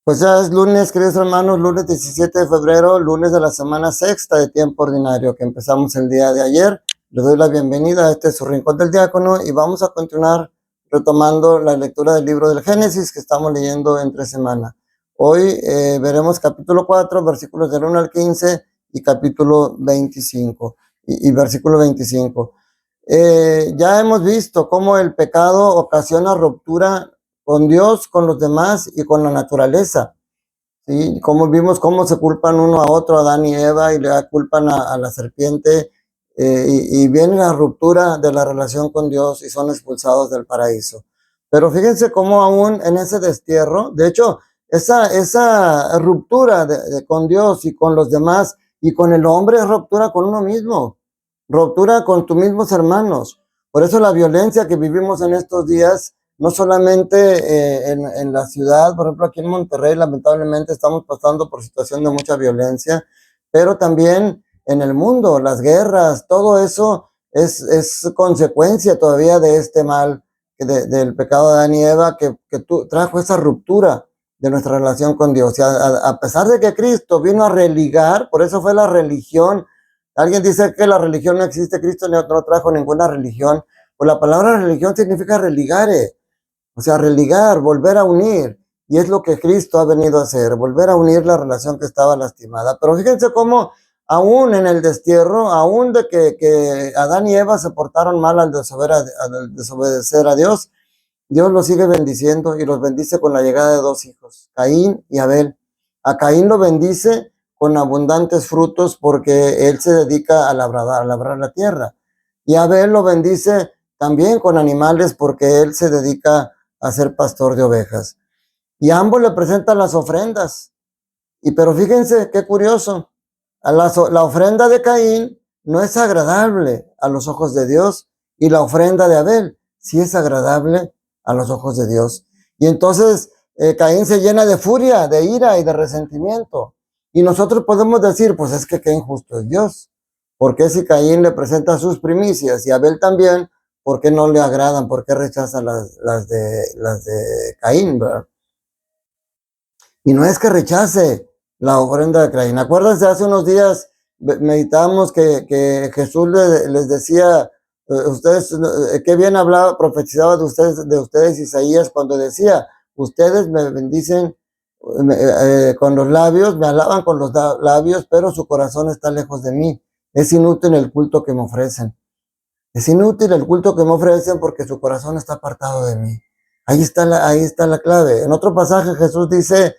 Pues ya es lunes, queridos hermanos, lunes 17 de febrero, lunes de la semana sexta de tiempo ordinario, que empezamos el día de ayer. Les doy la bienvenida a este su Rincón del Diácono y vamos a continuar retomando la lectura del libro del Génesis que estamos leyendo entre semana. Hoy veremos capítulo 4, versículos del 1 al 15 y capítulo 25 y versículo 25. Ya hemos visto cómo el pecado ocasiona ruptura con Dios, con los demás y con la naturaleza. ¿Sí? Como vimos cómo se culpan uno a otro, Adán y Eva, y le culpan a la serpiente, y viene la ruptura de la relación con Dios y son expulsados del paraíso. Pero fíjense cómo aún en ese destierro, de hecho, esa ruptura con Dios y con los demás y con el hombre es ruptura con uno mismo, ruptura con tus mismos hermanos. Por eso la violencia que vivimos en estos días, no solamente en la ciudad, por ejemplo aquí en Monterrey lamentablemente estamos pasando por situación de mucha violencia, pero también en el mundo, las guerras, todo eso es consecuencia todavía de este mal, del pecado de Adán y Eva, que trajo esa ruptura de nuestra relación con Dios. Y a pesar de que Cristo vino a religar, por eso fue la religión. Alguien dice que la religión no existe, Cristo no trajo ninguna religión. Pues la palabra religión significa religare, o sea, religar, volver a unir. Y es lo que Cristo ha venido a hacer, volver a unir la relación que estaba lastimada. Pero fíjense cómo aún en el destierro, aún de que Adán y Eva se portaron mal al desobedecer a Dios, Dios los sigue bendiciendo y los bendice con la llegada de dos hijos, Caín y Abel. A Caín lo bendice con abundantes frutos porque él se dedica a labrar la tierra. Y Abel lo bendice también con animales porque él se dedica a ser pastor de ovejas. Y a ambos le presentan las ofrendas. Pero fíjense qué curioso, la ofrenda de Caín no es agradable a los ojos de Dios y la ofrenda de Abel sí es agradable a los ojos de Dios. Y entonces Caín se llena de furia, de ira y de resentimiento. Y nosotros podemos decir, pues es que qué injusto es Dios. ¿Por qué si Caín le presenta sus primicias y Abel también, por qué no le agradan? ¿Por qué rechaza las de Caín, ¿verdad? Y no es que rechace la ofrenda de Caín. Acuérdense, hace unos días meditábamos que Jesús les decía, ustedes, qué bien hablaba, profetizaba de ustedes Isaías cuando decía, ustedes me bendicen con los labios, me alaban con los labios, pero su corazón está lejos de mí. Es inútil el culto que me ofrecen. Es inútil el culto que me ofrecen porque su corazón está apartado de mí. Ahí está la clave. En otro pasaje Jesús dice,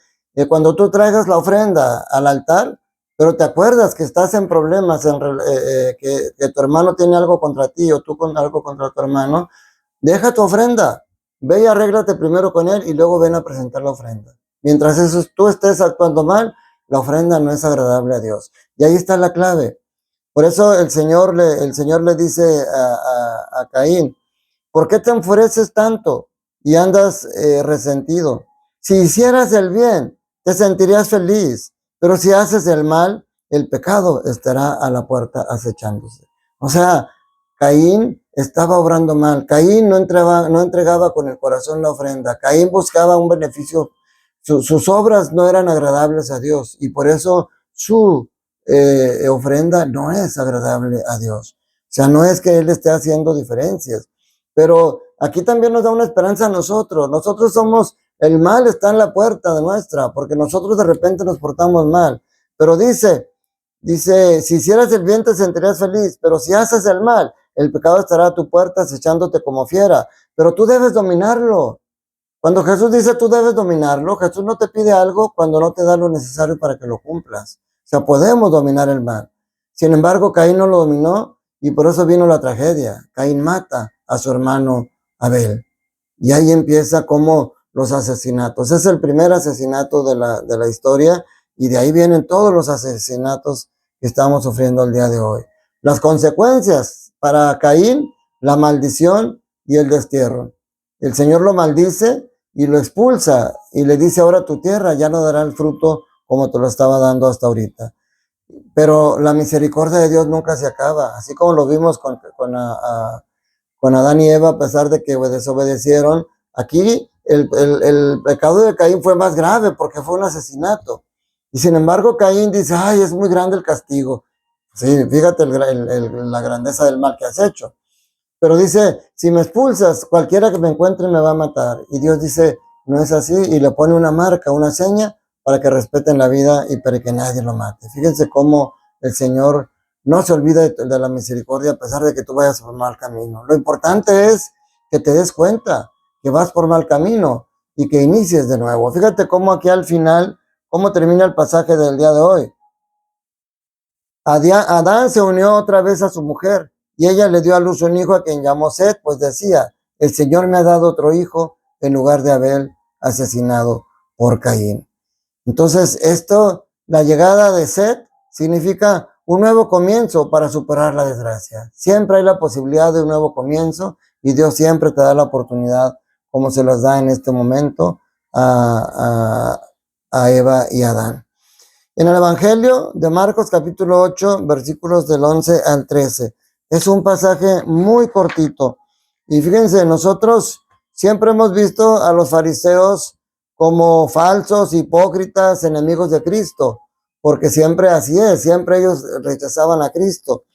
cuando tú traigas la ofrenda al altar, pero te acuerdas que estás en problemas, que tu hermano tiene algo contra ti o tú con algo contra tu hermano, deja tu ofrenda. Ve y arréglate primero con él y luego ven a presentar la ofrenda. Mientras tú estés actuando mal, la ofrenda no es agradable a Dios. Y ahí está la clave. Por eso el Señor le dice a Caín, ¿por qué te enfureces tanto y andas resentido? Si hicieras el bien, te sentirías feliz, pero si haces el mal, el pecado estará a la puerta acechándose. O sea, Caín estaba obrando mal. Caín no entregaba con el corazón la ofrenda. Caín buscaba un beneficio. Sus obras no eran agradables a Dios y por eso su ofrenda no es agradable a Dios. O sea, no es que Él esté haciendo diferencias, pero aquí también nos da una esperanza a nosotros. Nosotros somos, el mal está en la puerta de nuestra, porque nosotros de repente nos portamos mal. Pero dice, si hicieras el bien te sentirías feliz, pero si haces el mal, el pecado estará a tu puerta acechándote como fiera. Pero tú debes dominarlo. Cuando Jesús dice tú debes dominarlo, Jesús no te pide algo cuando no te da lo necesario para que lo cumplas. O sea, podemos dominar el mal. Sin embargo, Caín no lo dominó y por eso vino la tragedia. Caín mata a su hermano Abel. Y ahí empieza como los asesinatos. Es el primer asesinato de la historia y de ahí vienen todos los asesinatos que estamos sufriendo el día de hoy. Las consecuencias para Caín, la maldición y el destierro. El Señor lo maldice y lo expulsa y le dice, ahora tu tierra ya no dará el fruto como te lo estaba dando hasta ahorita. Pero la misericordia de Dios nunca se acaba, así como lo vimos con Adán y Eva, a pesar de que desobedecieron, Aquí el pecado de Caín fue más grave porque fue un asesinato. Y sin embargo, Caín dice, ay, es muy grande el castigo. Sí, fíjate la grandeza del mal que has hecho. Pero dice, si me expulsas, cualquiera que me encuentre me va a matar. Y Dios dice, no es así, y le pone una marca, una seña, para que respeten la vida y para que nadie lo mate. Fíjense cómo el Señor no se olvida de la misericordia a pesar de que tú vayas por mal camino. Lo importante es que te des cuenta que vas por mal camino y que inicies de nuevo. Fíjate cómo aquí al final, cómo termina el pasaje del día de hoy. Adán se unió otra vez a su mujer y ella le dio a luz un hijo a quien llamó Set, pues decía, el Señor me ha dado otro hijo en lugar de Abel asesinado por Caín. Entonces la llegada de Set significa un nuevo comienzo para superar la desgracia. Siempre hay la posibilidad de un nuevo comienzo y Dios siempre te da la oportunidad, como se las da en este momento a Eva y Adán. En el Evangelio de Marcos capítulo 8, versículos del 11 al 13. Es un pasaje muy cortito. Y fíjense, nosotros siempre hemos visto a los fariseos como falsos, hipócritas, enemigos de Cristo, porque siempre así es, siempre ellos rechazaban a Cristo.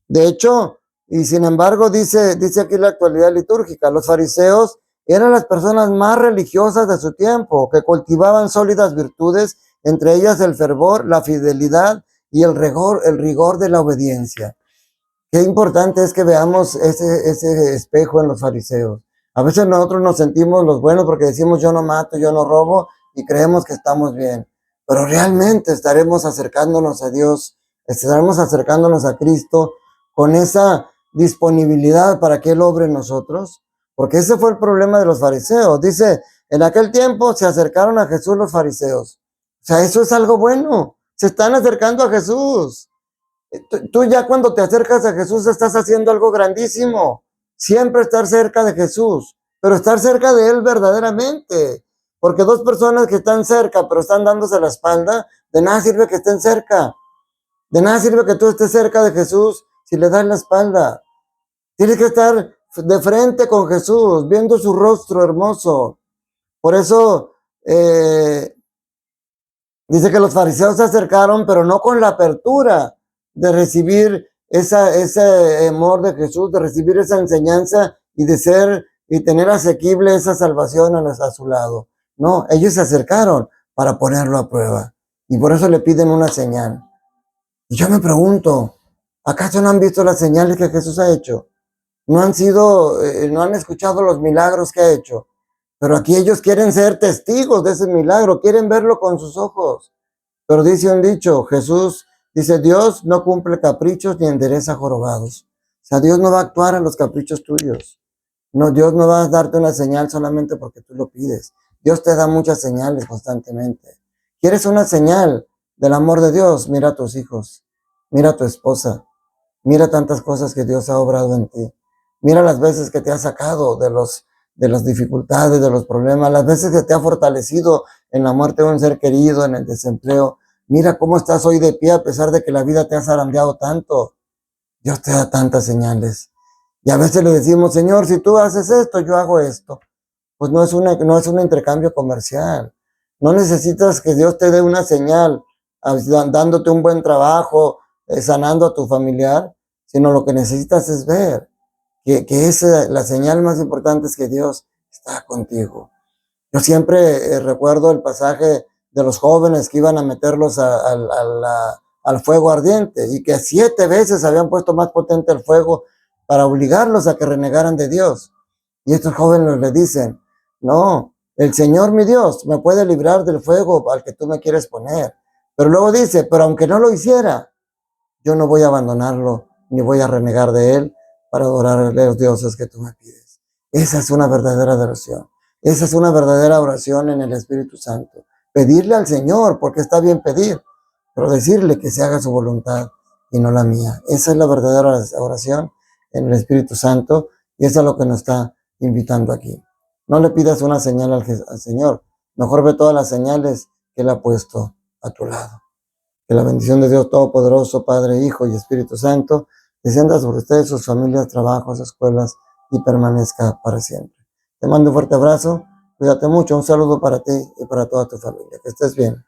De hecho, y sin embargo, dice aquí la actualidad litúrgica, los fariseos eran las personas más religiosas de su tiempo, que cultivaban sólidas virtudes, entre ellas el fervor, la fidelidad y el rigor de la obediencia. Qué importante es que veamos ese espejo en los fariseos. A veces nosotros nos sentimos los buenos porque decimos yo no mato, yo no robo y creemos que estamos bien. Pero realmente estaremos acercándonos a Dios, estaremos acercándonos a Cristo con esa disponibilidad para que Él obre en nosotros. Porque ese fue el problema de los fariseos. Dice, en aquel tiempo se acercaron a Jesús los fariseos. O sea, eso es algo bueno. Se están acercando a Jesús. Tú ya cuando te acercas a Jesús estás haciendo algo grandísimo. Siempre estar cerca de Jesús, pero estar cerca de Él verdaderamente. Porque dos personas que están cerca, pero están dándose la espalda, de nada sirve que estén cerca. De nada sirve que tú estés cerca de Jesús si le das la espalda. Tienes que estar de frente con Jesús, viendo su rostro hermoso. Por eso dice que los fariseos se acercaron, pero no con la apertura de recibir ese amor de Jesús, de recibir esa enseñanza y de ser y tener asequible esa salvación a su lado. No, ellos se acercaron para ponerlo a prueba y por eso le piden una señal. Y yo me pregunto, ¿acaso no han visto las señales que Jesús ha hecho? No han escuchado los milagros que ha hecho. Pero aquí ellos quieren ser testigos de ese milagro, quieren verlo con sus ojos. Pero dice un dicho, Jesús dice, Dios no cumple caprichos ni endereza jorobados. O sea, Dios no va a actuar a los caprichos tuyos. No, Dios no va a darte una señal solamente porque tú lo pides. Dios te da muchas señales constantemente. ¿Quieres una señal del amor de Dios? Mira a tus hijos, mira a tu esposa, mira tantas cosas que Dios ha obrado en ti. Mira las veces que te ha sacado de las dificultades, de los problemas, las veces que te ha fortalecido en la muerte de un ser querido, en el desempleo. Mira cómo estás hoy de pie a pesar de que la vida te ha zarandeado tanto. Dios te da tantas señales. Y a veces le decimos, Señor, si tú haces esto, yo hago esto. Pues no es un intercambio comercial. No necesitas que Dios te dé una señal dándote un buen trabajo, sanando a tu familiar, sino lo que necesitas es ver la señal más importante es que Dios está contigo. Yo siempre recuerdo el pasaje de los jóvenes que iban a meterlos al fuego ardiente y que 7 veces habían puesto más potente el fuego para obligarlos a que renegaran de Dios. Y estos jóvenes le dicen, no, el Señor mi Dios me puede librar del fuego al que tú me quieres poner. Pero luego dice, pero aunque no lo hiciera, yo no voy a abandonarlo ni voy a renegar de él para adorar a los dioses que tú me pides. Esa es una verdadera adoración. Esa es una verdadera oración en el Espíritu Santo. Pedirle al Señor, porque está bien pedir, pero decirle que se haga su voluntad y no la mía. Esa es la verdadera oración en el Espíritu Santo y eso es lo que nos está invitando aquí. No le pidas una señal al Señor. Mejor ve todas las señales que Él ha puesto a tu lado. Que la bendición de Dios Todopoderoso, Padre, Hijo y Espíritu Santo, descienda sobre ustedes, sus familias, trabajos, escuelas y permanezca para siempre. Te mando un fuerte abrazo, cuídate mucho, un saludo para ti y para toda tu familia, que estés bien.